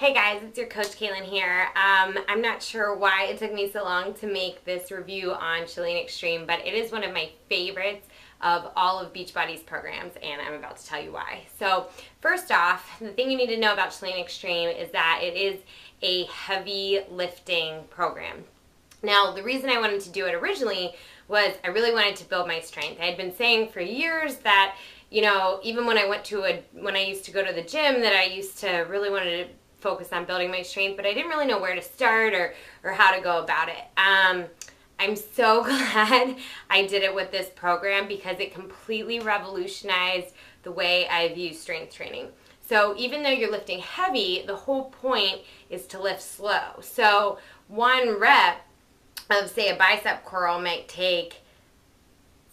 Hey guys, it's your coach Kaylin here. I'm not sure why it took me so long to make this review on Chalene Extreme, but it is one of my favorites of all of Beachbody's programs, and I'm about to tell you why. So first off, the thing you need to know about Chalene Extreme is that it is a heavy lifting program. Now, the reason I wanted to do it originally was I really wanted to build my strength. I had been saying for years that, you know, even when I used to go to the gym, that I used to really wanted to focus on building my strength, but I didn't really know where to start or how to go about it. I'm so glad I did it with this program because it completely revolutionized the way I view strength training. So even though you're lifting heavy, the whole point is to lift slow. So one rep of, say, a bicep curl might take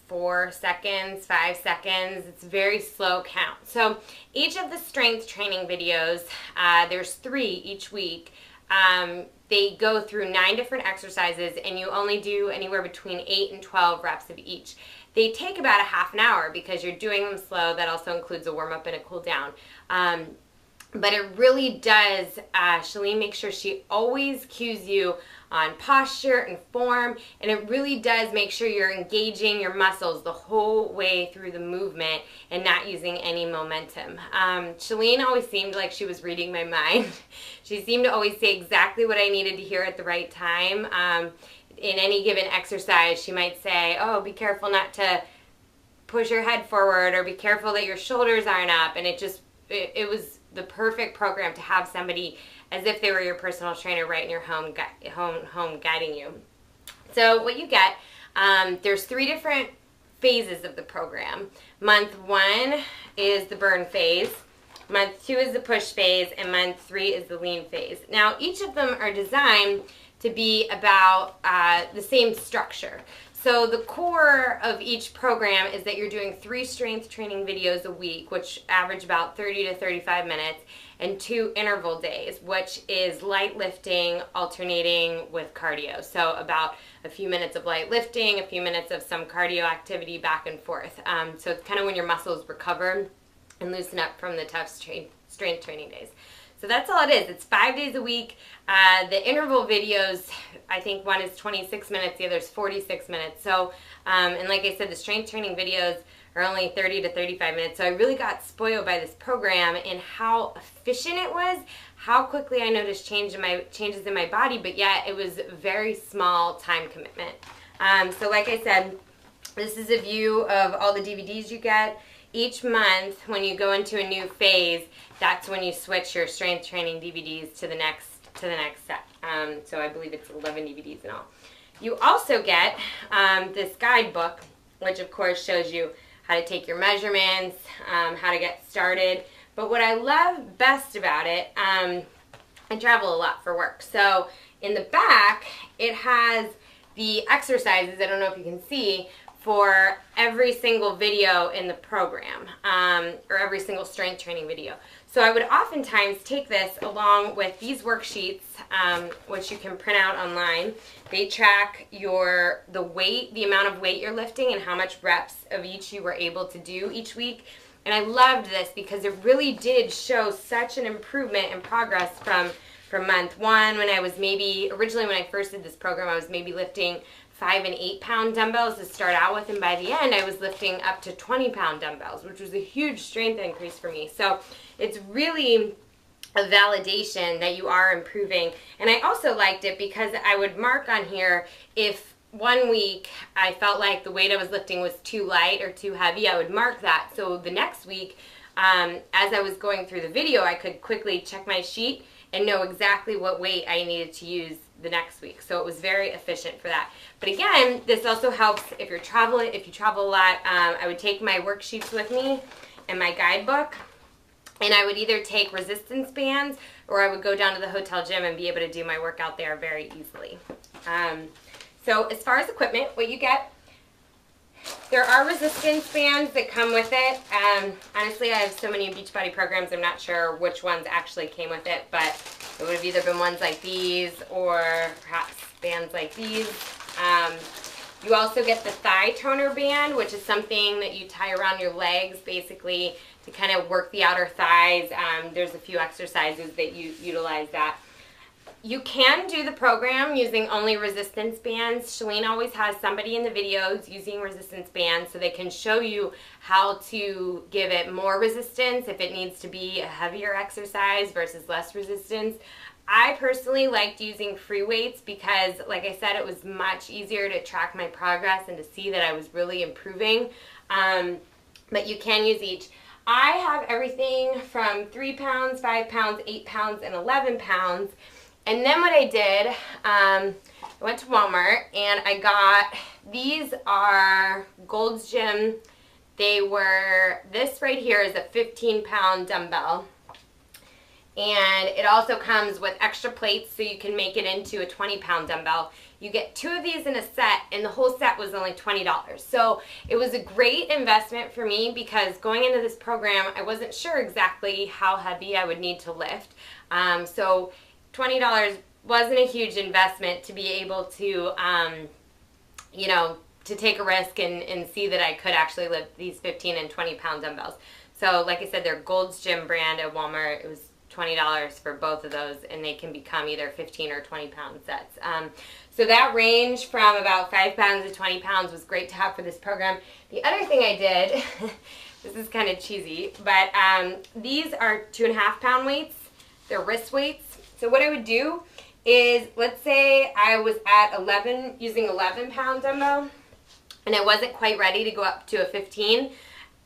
4 seconds, 5 seconds. It's very slow count. So each of the strength training videos, there's 3 each week. They go through 9 different exercises, and you only do anywhere between 8 and 12 reps of each. They take about a half an hour because you're doing them slow. That also includes a warm-up and a cool-down. But it really does, Chalene makes sure she always cues you on posture and form, and it really does make sure you're engaging your muscles the whole way through the movement and not using any momentum. Chalene always seemed like she was reading my mind. She seemed to always say exactly what I needed to hear at the right time. In any given exercise, she might say, oh, be careful not to push your head forward, or be careful that your shoulders aren't up, and it was the perfect program to have somebody as if they were your personal trainer right in your home guiding you. So what you get, there's 3 different phases of the program. Month 1 is the burn phase, month 2 is the push phase, and month 3 is the lean phase. Now each of them are designed to be about the same structure. So the core of each program is that you're doing 3 strength training videos a week, which average about 30 to 35 minutes, and 2 interval days, which is light lifting alternating with cardio. So about a few minutes of light lifting, a few minutes of some cardio activity back and forth. So it's kind of when your muscles recover and loosen up from the tough strength training days. So that's all it is. It's 5 days a week. The interval videos, I think one is 26 minutes, the other is 46 minutes. So, and like I said, the strength training videos are only 30 to 35 minutes. So I really got spoiled by this program and how efficient it was, how quickly I noticed changes in my body, but yet it was very small time commitment. So like I said, this is a view of all the DVDs you get. Each month, when you go into a new phase, that's when you switch your strength training DVDs to the next set. So I believe it's 11 DVDs in all. You also get this guidebook, which of course shows you how to take your measurements, how to get started. But what I love best about it, I travel a lot for work. So in the back, it has the exercises, I don't know if you can see, for every single video in the program, or every single strength training video. So I would oftentimes take this along with these worksheets, which you can print out online. They track the weight, the amount of weight you're lifting, and how much reps of each you were able to do each week. And I loved this because it really did show such an improvement and progress from month 1, when I was originally when I first did this program, I was maybe lifting 5 and 8 pound dumbbells to start out with, and by the end I was lifting up to 20 pound dumbbells, which was a huge strength increase for me. So it's really a validation that you are improving. And I also liked it because I would mark on here if one week I felt like the weight I was lifting was too light or too heavy, I would mark that. So the next week, as I was going through the video, I could quickly check my sheet and know exactly what weight I needed to use the next week. So it was very efficient for that. But again, this also helps if you travel a lot. I would take my worksheets with me and my guidebook, and I would either take resistance bands or I would go down to the hotel gym and be able to do my workout there very easily. So as far as equipment, what you get, there are resistance bands that come with it. Honestly, I have so many Beachbody programs, I'm not sure which ones actually came with it, but it would have either been ones like these or perhaps bands like these. You also get the thigh toner band, which is something that you tie around your legs basically to kind of work the outer thighs. There's a few exercises that you utilize that. You can do the program using only resistance bands. Chalene always has somebody in the videos using resistance bands so they can show you how to give it more resistance if it needs to be a heavier exercise versus less resistance. I personally liked using free weights because, like I said, it was much easier to track my progress and to see that I was really improving. But you can use each. I have everything from 3 pounds, 5 pounds, 8 pounds, and 11 pounds. And then what I did, I went to Walmart and I got, these are Gold's Gym. This right here is a 15-pound dumbbell. And it also comes with extra plates so you can make it into a 20-pound dumbbell. You get 2 of these in a set, and the whole set was only $20. So it was a great investment for me because going into this program, I wasn't sure exactly how heavy I would need to lift. So $20 wasn't a huge investment to be able to, you know, to take a risk and see that I could actually lift these 15 and 20-pound dumbbells. So like I said, they're Gold's Gym brand at Walmart. It was $20 for both of those, and they can become either 15 or 20-pound sets. So that range from about 5 pounds to 20 pounds was great to have for this program. The other thing I did, this is kind of cheesy, but these are 2.5-pound weights. They're wrist weights. So what I would do is, let's say I was at using 11-pound dumbbell, and I wasn't quite ready to go up to a 15.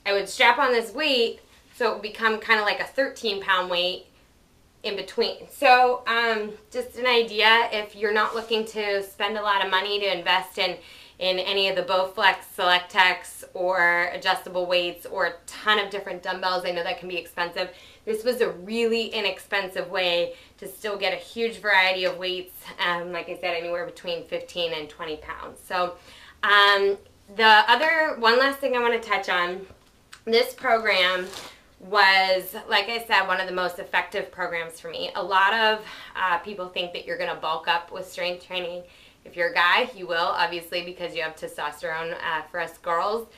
I would strap on this weight so it would become kind of like a 13-pound weight in between. So just an idea, if you're not looking to spend a lot of money to invest in any of the Bowflex, Selectex, or adjustable weights, or a ton of different dumbbells, I know that can be expensive. This was a really inexpensive way to still get a huge variety of weights, like I said, anywhere between 15 and 20 pounds. So one last thing I want to touch on, this program was, like I said, one of the most effective programs for me. A lot of people think that you're going to bulk up with strength training. If you're a guy, you will, obviously, because you have testosterone. For us girls,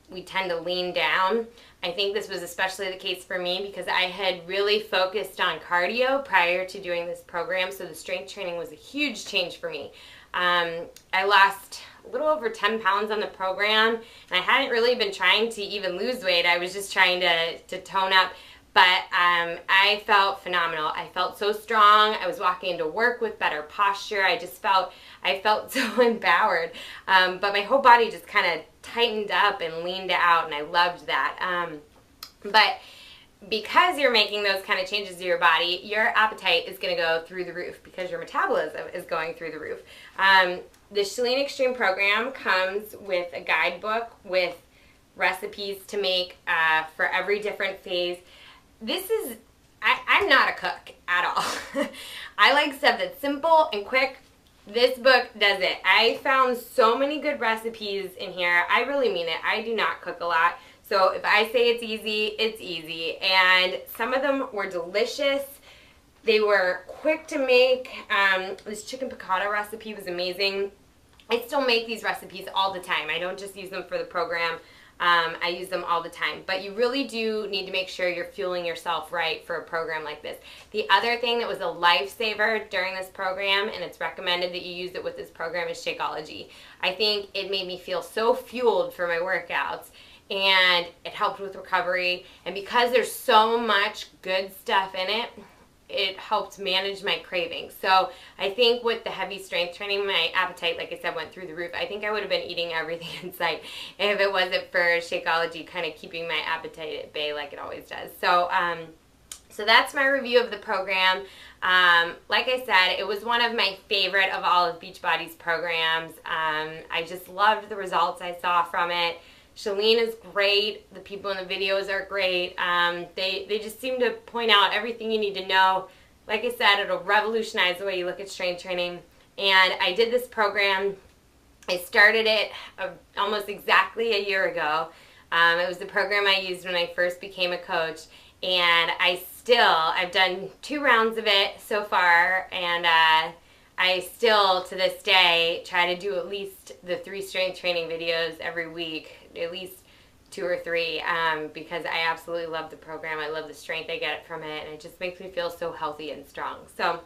we tend to lean down. I think this was especially the case for me because I had really focused on cardio prior to doing this program, so the strength training was a huge change for me. I lost a little over 10 pounds on the program, and I hadn't really been trying to even lose weight. I was just trying to tone up, but I felt phenomenal. I felt so strong. I was walking into work with better posture. I felt so empowered, but my whole body just kind of tightened up and leaned out, and I loved that. But because you're making those kind of changes to your body, your appetite is going to go through the roof because your metabolism is going through the roof. The Chalene Extreme program comes with a guidebook with recipes to make for every different phase. I'm not a cook at all. I like stuff that's simple and quick. This book does it. I found so many good recipes in here. I really mean it. I do not cook a lot. So if I say it's easy, it's easy. And some of them were delicious. They were quick to make. This chicken piccata recipe was amazing. I still make these recipes all the time. I don't just use them for the program. I use them all the time. But you really do need to make sure you're fueling yourself right for a program like this. The other thing that was a lifesaver during this program, and it's recommended that you use it with this program, is Shakeology. I think it made me feel so fueled for my workouts, and it helped with recovery. And because there's so much good stuff in it, it helped manage my cravings. So I think with the heavy strength training, my appetite, like I said, went through the roof. I think I would have been eating everything in sight if it wasn't for Shakeology kind of keeping my appetite at bay like it always does. So so that's my review of the program. Like I said, it was one of my favorite of all of Beachbody's programs. I just loved the results I saw from it. Chalene is great. The people in the videos are great. They just seem to point out everything you need to know. Like I said, it'll revolutionize the way you look at strength training. And I did this program. I started it almost exactly a year ago. It was the program I used when I first became a coach. And I've done 2 rounds of it so far. And I still, to this day, try to do at least the 3 strength training videos every week, at least 2 or 3 because I absolutely love the program. I love the strength I get from it, and it just makes me feel so healthy and strong. So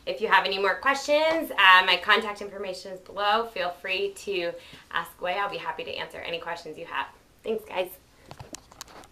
if you have any more questions, my contact information is below. Feel free to ask away. I'll be happy to answer any questions you have. Thanks, guys.